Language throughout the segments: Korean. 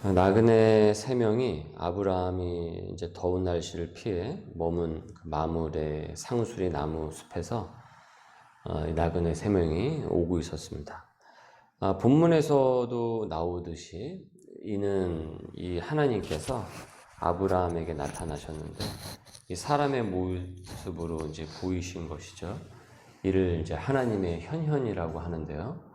나그네 세 명이 아브라함이 이제 더운 날씨를 피해 머문 그 마물의 상수리 나무 숲에서 이 나그네 세 명이 오고 있었습니다. 본문에서도 나오듯이 이는 이 하나님께서 아브라함에게 나타나셨는데 이 사람의 모습으로 이제 보이신 것이죠. 이를 이제 하나님의 현현이라고 하는데요.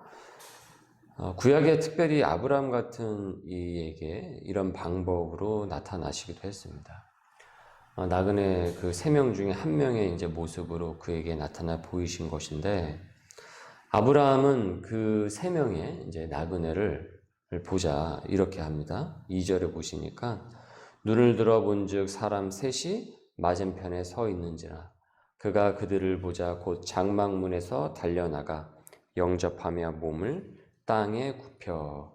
구약에 특별히 아브라함 같은 이에게 이런 방법으로 나타나시기도 했습니다. 나그네 그 세 명 중에 한 명의 이제 모습으로 그에게 나타나 보이신 것인데, 아브라함은 그 세 명의 이제 나그네를 보자 이렇게 합니다. 2절에 보시니까 눈을 들어 본즉 사람 셋이 맞은편에 서 있는지라 그가 그들을 보자 곧 장막문에서 달려나가 영접하며 몸을 땅에 굽혀.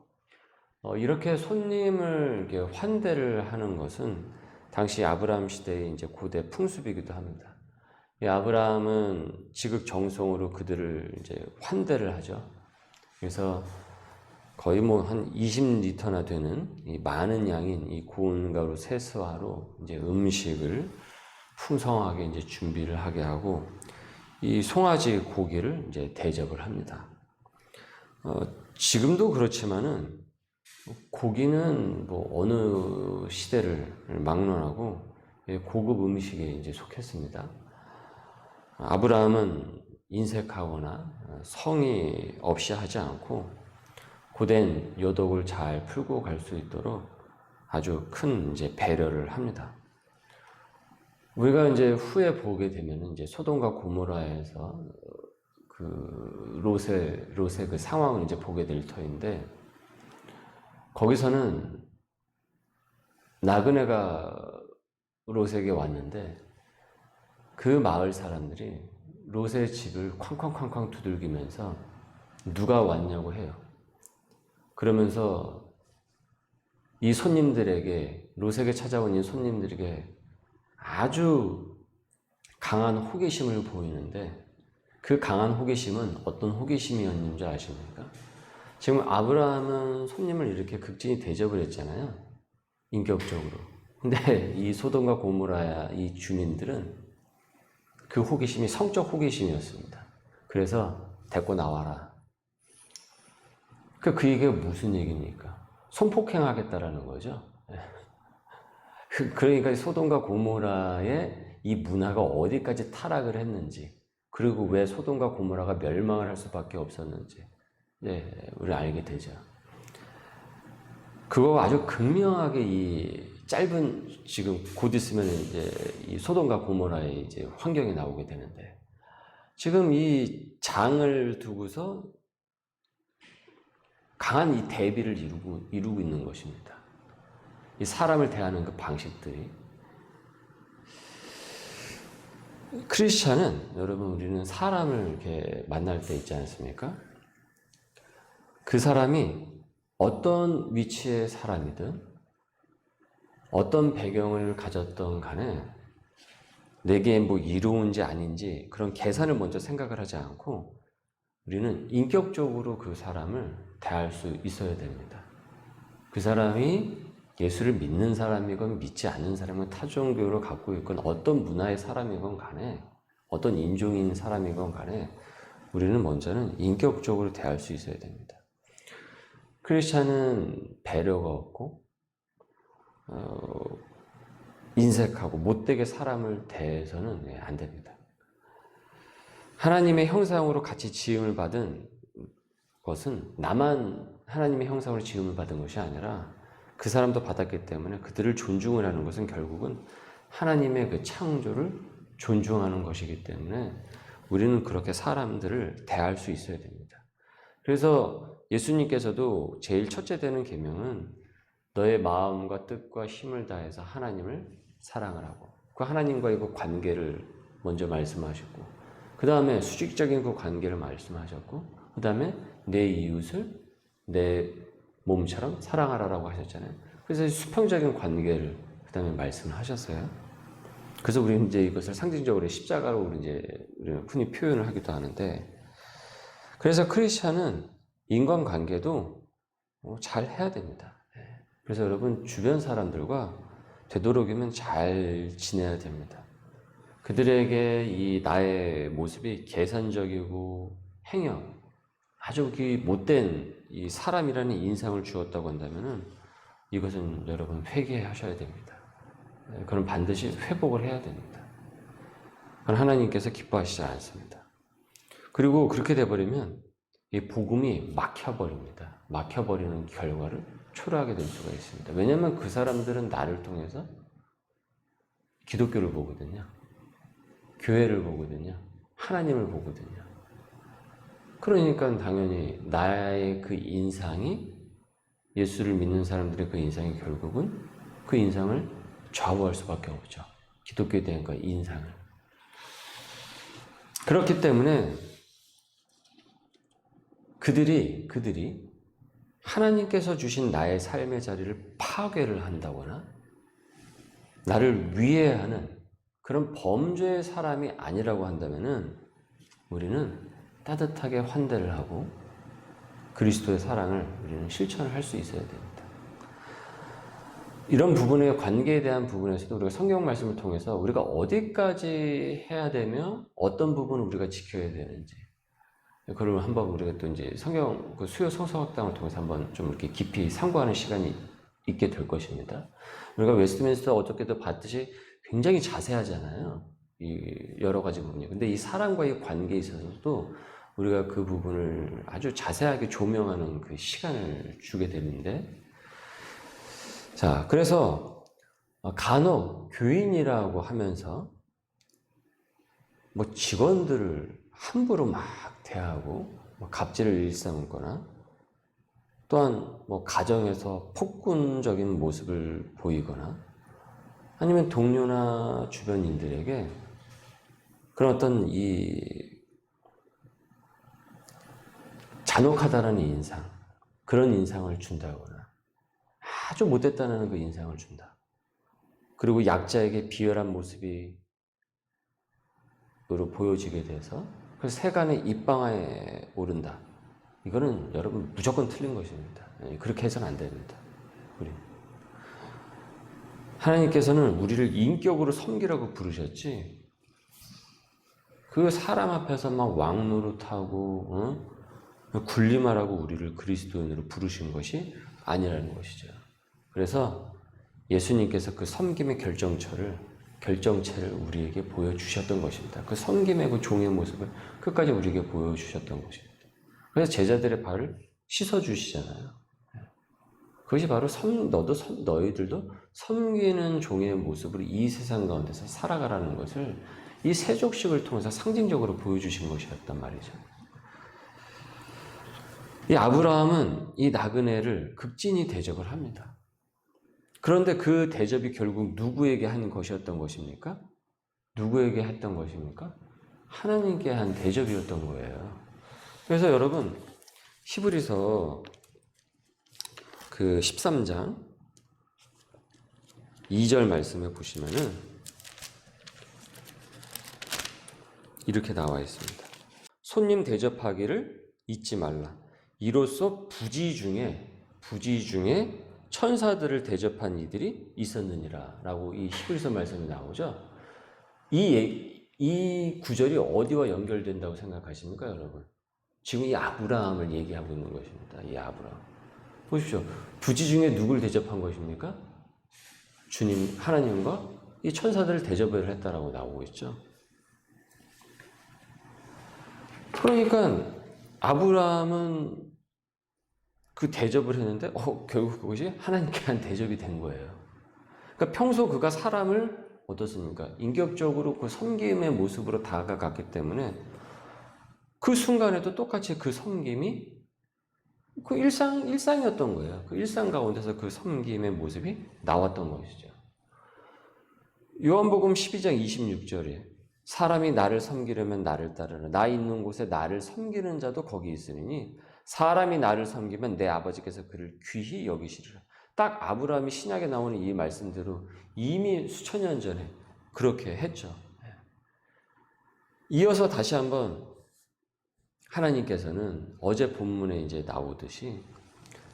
이렇게 손님을 이렇게 환대를 하는 것은 당시 아브라함 시대의 이제 고대 풍습이기도 합니다. 이 아브라함은 지극정성으로 그들을 이제 환대를 하죠. 그래서 거의 뭐 한 20리터나 되는 이 많은 양인 이 고운 가루 세스화로 이제 음식을 풍성하게 이제 준비를 하게 하고 이 송아지 고기를 이제 대접을 합니다. 지금도 그렇지만은 고기는 뭐 어느 시대를 막론하고 고급 음식에 이제 속했습니다. 아브라함은 인색하거나 성의 없이 하지 않고 고된 여독을 잘 풀고 갈 수 있도록 아주 큰 이제 배려를 합니다. 우리가 이제 후에 보게 되면 이제 소돔과 고모라에서 그 롯의 그 상황을 이제 보게 될 터인데, 거기서는 나그네가 롯에게 왔는데 그 마을 사람들이 롯의 집을 쾅쾅쾅쾅 두들기면서 누가 왔냐고 해요. 그러면서 이 손님들에게, 롯에게 찾아온 이 손님들에게 아주 강한 호기심을 보이는데, 그 강한 호기심은 어떤 호기심이었는지 아십니까? 지금 아브라함은 손님을 이렇게 극진히 대접을 했잖아요. 인격적으로. 근데 이 소돔과 고모라 이 주민들은 그 호기심이 성적 호기심이었습니다. 그래서 데리고 나와라. 그 얘기가 무슨 얘기입니까? 성폭행하겠다라는 거죠. 그러니까 소돔과 고모라의 이 문화가 어디까지 타락을 했는지, 그리고 왜 소돔과 고모라가 멸망을 할 수밖에 없었는지, 우리 알게 되죠. 그거 아주 극명하게 이 짧은 지금 곧 있으면 이제 이 소돔과 고모라의 이제 환경이 나오게 되는데, 지금 이 장을 두고서 강한 이 대비를 이루고 있는 것입니다. 이 사람을 대하는 그 방식들이. 크리스찬은, 여러분, 우리는 사람을 이렇게 만날 때 있지 않습니까? 그 사람이 어떤 위치의 사람이든 어떤 배경을 가졌던 간에 내게 뭐 이로운지 아닌지 그런 계산을 먼저 생각을 하지 않고 우리는 인격적으로 그 사람을 대할 수 있어야 됩니다. 그 사람이 예수를 믿는 사람이건 믿지 않는 사람이건 타종교를 갖고 있건 어떤 문화의 사람이건 간에 어떤 인종인 사람이건 간에 우리는 먼저는 인격적으로 대할 수 있어야 됩니다. 크리스찬은 배려가 없고 인색하고 못되게 사람을 대해서는 안 됩니다. 하나님의 형상으로 같이 지음을 받은 것은 나만 하나님의 형상으로 지음을 받은 것이 아니라 그 사람도 받았기 때문에 그들을 존중을 하는 것은 결국은 하나님의 그 창조를 존중하는 것이기 때문에 우리는 그렇게 사람들을 대할 수 있어야 됩니다. 그래서 예수님께서도 제일 첫째 되는 계명은 너의 마음과 뜻과 힘을 다해서 하나님을 사랑을 하고 그 하나님과의 그 관계를 먼저 말씀하셨고, 그 다음에 수직적인 그 관계를 말씀하셨고, 그 다음에 내 이웃을 내 몸처럼 사랑하라라고 하셨잖아요. 그래서 수평적인 관계를 그 다음에 말씀을 하셨어요. 그래서 우리는 이제 이것을 상징적으로 십자가로 우리는 흔히 표현을 하기도 하는데, 그래서 크리스찬은 인간관계도 잘 해야 됩니다. 그래서 여러분 주변 사람들과 되도록이면 잘 지내야 됩니다. 그들에게 이 나의 모습이 계산적이고 행여 아주 못된 이 사람이라는 인상을 주었다고 한다면은 이것은 여러분 회개하셔야 됩니다. 그럼 반드시 회복을 해야 됩니다. 그건 하나님께서 기뻐하시지 않습니다. 그리고 그렇게 돼버리면 이 복음이 막혀버립니다. 막혀버리는 결과를 초래하게 될 수가 있습니다. 왜냐하면 그 사람들은 나를 통해서 기독교를 보거든요. 교회를 보거든요. 하나님을 보거든요. 그러니까 당연히 나의 그 인상이, 예수를 믿는 사람들의 그 인상이 결국은 그 인상을 좌우할 수밖에 없죠. 기독교에 대한 그 인상을. 그렇기 때문에 그들이 하나님께서 주신 나의 삶의 자리를 파괴를 한다거나 나를 위해하는 그런 범죄의 사람이 아니라고 한다면은 우리는 따뜻하게 환대를 하고 그리스도의 사랑을 우리는 실천을 할 수 있어야 됩니다. 이런 부분의 관계에 대한 부분에서도 우리가 성경 말씀을 통해서 우리가 어디까지 해야 되며 어떤 부분을 우리가 지켜야 되는지, 그걸 한번 우리가 또 이제 성경 그 수요 성서학당을 통해서 한번 좀 이렇게 깊이 상고하는 시간이 있게 될 것입니다. 우리가 웨스트민스터 어저께도 봤듯이 굉장히 자세하잖아요. 이 여러 가지 부분이. 근데 이 사람과의 관계에 있어서도 우리가 그 부분을 아주 자세하게 조명하는 그 시간을 주게 되는데, 자, 그래서 간혹 교인이라고 하면서 뭐 직원들을 함부로 막 대하고 갑질을 일삼거나 또한 뭐 가정에서 폭군적인 모습을 보이거나 아니면 동료나 주변인들에게 그런 어떤 이 잔혹하다라는 인상, 그런 인상을 준다거나 아주 못됐다는 그 인상을 준다. 그리고 약자에게 비열한 모습이 보여지게 돼서 그 세간의 입방아에 오른다. 이거는 여러분 무조건 틀린 것입니다. 그렇게 해서는 안 됩니다. 하나님께서는 우리를 인격으로 섬기라고 부르셨지, 그 사람 앞에서 막 왕노릇하고 군림하라고 우리를 그리스도인으로 부르신 것이 아니라는 것이죠. 그래서 예수님께서 그 섬김의 결정체를 우리에게 보여주셨던 것입니다. 그 섬김의 그 종의 모습을 끝까지 우리에게 보여주셨던 것입니다. 그래서 제자들의 발을 씻어주시잖아요. 그것이 바로 너희들도 섬기는 종의 모습으로 이 세상 가운데서 살아가라는 것을 이 세족식을 통해서 상징적으로 보여주신 것이었단 말이죠. 이 아브라함은 이 나그네를 극진히 대접을 합니다. 그런데 그 대접이 결국 누구에게 한 것이었던 것입니까? 누구에게 했던 것입니까? 하나님께 한 대접이었던 거예요. 그래서 여러분, 히브리서 그 13장 2절 말씀에 보시면은 이렇게 나와 있습니다. 손님 대접하기를 잊지 말라. 이로써 부지 중에 천사들을 대접한 이들이 있었느니라 라고 이 히브리서 말씀이 나오죠. 이 구절이 어디와 연결된다고 생각하십니까, 여러분? 지금 이 아브라함을 얘기하고 있는 것입니다. 이 아브라함. 보십시오. 부지 중에 누굴 대접한 것입니까? 주님, 하나님과 이 천사들을 대접을 했다라고 나오고 있죠. 그러니까 아브라함은 그 대접을 했는데 결국 그것이 하나님께 한 대접이 된 거예요. 그러니까 평소 그가 사람을 어떻습니까? 인격적으로 그 섬김의 모습으로 다가갔기 때문에 그 순간에도 똑같이 그 섬김이 그 일상이었던 거예요. 그 일상 가운데서 그 섬김의 모습이 나왔던 것이죠. 요한복음 12장 26절에 사람이 나를 섬기려면 나를 따르라. 나 있는 곳에 나를 섬기는 자도 거기 있으니 사람이 나를 섬기면 내 아버지께서 그를 귀히 여기시리라. 딱 아브라함이 신약에 나오는 이 말씀대로 이미 수천 년 전에 그렇게 했죠. 이어서 다시 한번 하나님께서는 어제 본문에 이제 나오듯이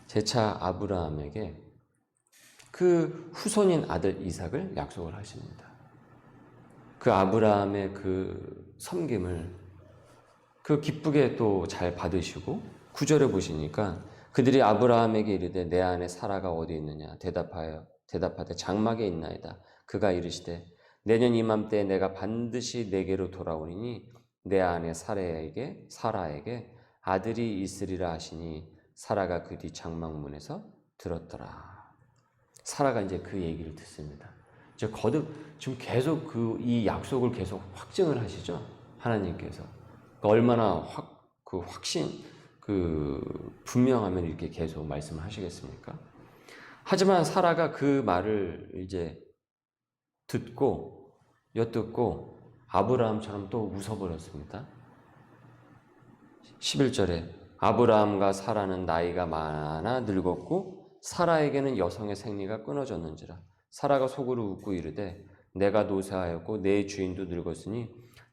재차 아브라함에게 그 후손인 아들 이삭을 약속을 하십니다. 그 아브라함의 그 섬김을 그 기쁘게 또 잘 받으시고 9절에 보시니까 그들이 아브라함에게 이르되 내 아내 사라가 어디 있느냐 대답하되 장막에 있나이다. 그가 이르시되 내년 이맘때에 내가 반드시 내게로 돌아오리니 내 아내 사라에게 아들이 있으리라 하시니 사라가 그 뒤 장막문에서 들었더라. 사라가 이제 그 얘기를 듣습니다. 이제 거듭 지금 계속 이 약속을 계속 확증을 하시죠. 하나님께서 얼마나 확신 분명하면 이렇게 계속 말씀하시겠습니까? 하지만 사라가 그 말을 이제 듣고 엿듣고 아브라함처럼 또 웃어버렸습니다. 11절에 아브라함과 사라는 나이가 많아 늙었고 사라에게는 여성의 생리가 끊어졌는지라. 사라가 속으로 웃고 이르되 내가 노쇠하였고 내 주인도 늙었으니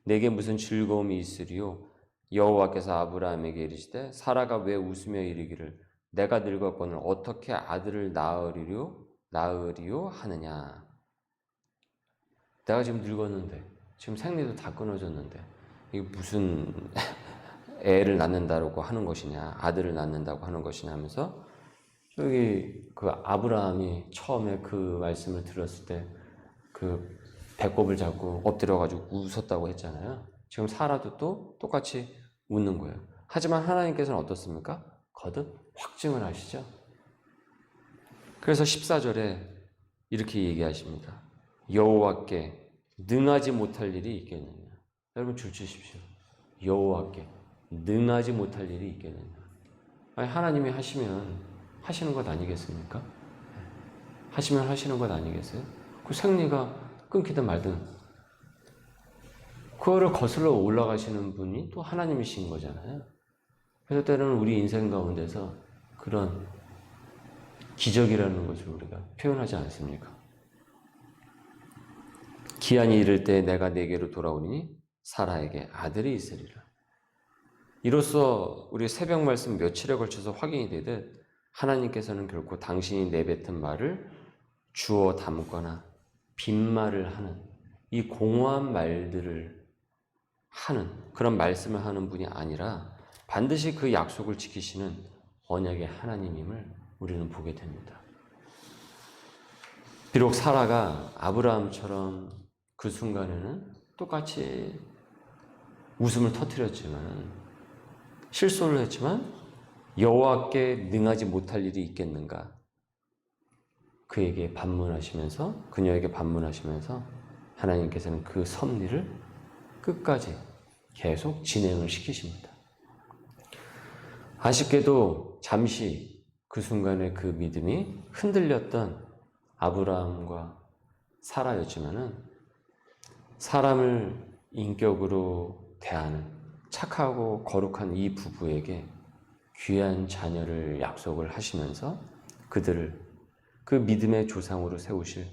내게 무슨 즐거움이 있으리요. 여호와께서 아브라함에게 이르시되 사라가 왜 웃으며 이르기를 내가 늙었거늘 어떻게 아들을 낳으리요 하느냐. 내가 지금 늙었는데 지금 생리도 다 끊어졌는데 이게 무슨 애를 낳는다고 하는 것이냐, 아들을 낳는다고 하는 것이냐 하면서 여기 그 아브라함이 처음에 그 말씀을 들었을 때 그 배꼽을 잡고 엎드려가지고 웃었다고 했잖아요. 지금 사라도 또 똑같이 웃는 거예요. 하지만 하나님께서는 어떻습니까? 거듭 확증을 하시죠. 그래서 14절에 이렇게 얘기하십니다. 여호와께 능하지 못할 일이 있겠느냐. 여러분 줄 치십시오. 여호와께 능하지 못할 일이 있겠느냐. 아니, 하나님이 하시면 하시는 것 아니겠습니까? 하시면 하시는 것 아니겠어요? 그 생리가 끊기든 말든 그거를 거슬러 올라가시는 분이 또 하나님이신 거잖아요. 그래서 때로는 우리 인생 가운데서 그런 기적이라는 것을 우리가 표현하지 않습니까? 기한이 이를 때 내가 내게로 돌아오니 사라에게 아들이 있으리라. 이로써 우리 새벽 말씀 며칠에 걸쳐서 확인이 되듯 하나님께서는 결코 당신이 내뱉은 말을 주어 담거나 빈말을 하는 이 공허한 말들을 하는 그런 말씀을 하는 분이 아니라 반드시 그 약속을 지키시는 언약의 하나님임을 우리는 보게 됩니다. 비록 사라가 아브라함처럼 그 순간에는 똑같이 웃음을 터뜨렸지만 실수를 했지만 여호와께 능하지 못할 일이 있겠는가? 그에게 반문하시면서 그녀에게 반문하시면서 하나님께서는 그 섭리를 끝까지 계속 진행을 시키십니다. 아쉽게도 잠시 그 순간에 그 믿음이 흔들렸던 아브라함과 사라였지만은 사람을 인격으로 대하는 착하고 거룩한 이 부부에게 귀한 자녀를 약속을 하시면서 그들을 그 믿음의 조상으로 세우실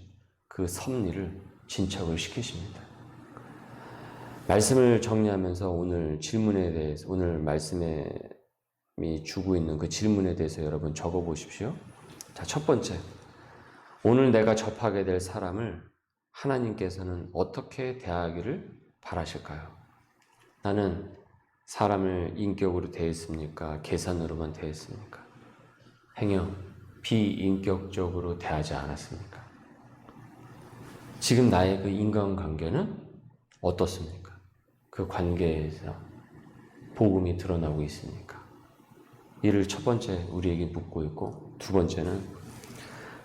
그 섭리를 진척을 시키십니다. 말씀을 정리하면서 오늘 질문에 대해서 오늘 말씀이 주고 있는 그 질문에 대해서 여러분 적어 보십시오. 자, 첫 번째. 오늘 내가 접하게 될 사람을 하나님께서는 어떻게 대하기를 바라실까요? 나는 사람을 인격으로 대했습니까? 계산으로만 대했습니까? 행여 비인격적으로 대하지 않았습니까? 지금 나의 그 인간관계는 어떻습니까? 그 관계에서 복음이 드러나고 있습니까? 이를 첫 번째 우리에게 묻고 있고, 두 번째는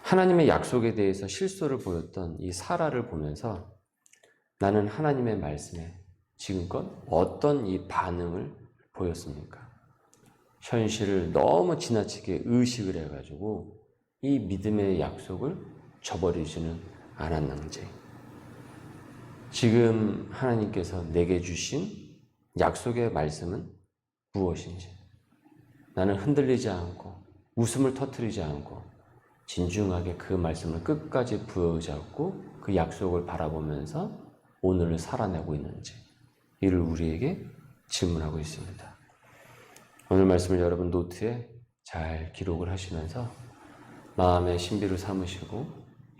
하나님의 약속에 대해서 실수를 보였던 이 사라를 보면서 나는 하나님의 말씀에 지금껏 어떤 이 반응을 보였습니까? 현실을 너무 지나치게 의식을 해가지고 이 믿음의 약속을 저버리지는 않았는지, 지금 하나님께서 내게 주신 약속의 말씀은 무엇인지, 나는 흔들리지 않고 웃음을 터뜨리지 않고 진중하게 그 말씀을 끝까지 부여잡고 그 약속을 바라보면서 오늘을 살아내고 있는지, 이를 우리에게 질문하고 있습니다. 오늘 말씀을 여러분 노트에 잘 기록을 하시면서 마음의 신비로 삼으시고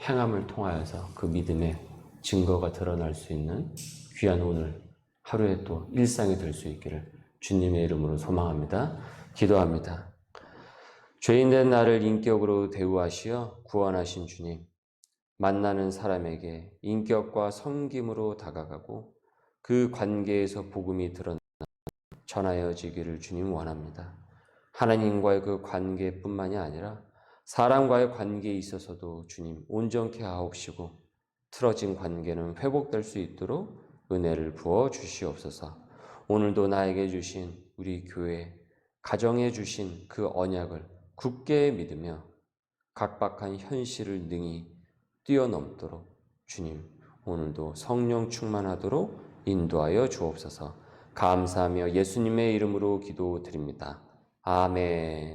행함을 통하여서 그 믿음의 증거가 드러날 수 있는 귀한 오늘 하루에 또 일상이 될 수 있기를 주님의 이름으로 소망합니다. 기도합니다. 죄인된 나를 인격으로 대우하시어 구원하신 주님, 만나는 사람에게 인격과 섬김으로 다가가고 그 관계에서 복음이 드러나 전하여지기를 주님 원합니다. 하나님과의 그 관계뿐만이 아니라 사람과의 관계에 있어서도 주님 온전케 하옵시고 틀어진 관계는 회복될 수 있도록 은혜를 부어 주시옵소서. 오늘도 나에게 주신 우리 교회, 가정에 주신 그 언약을 굳게 믿으며 각박한 현실을 능히 뛰어넘도록 주님 오늘도 성령 충만하도록 인도하여 주옵소서. 감사하며 예수님의 이름으로 기도드립니다. 아멘.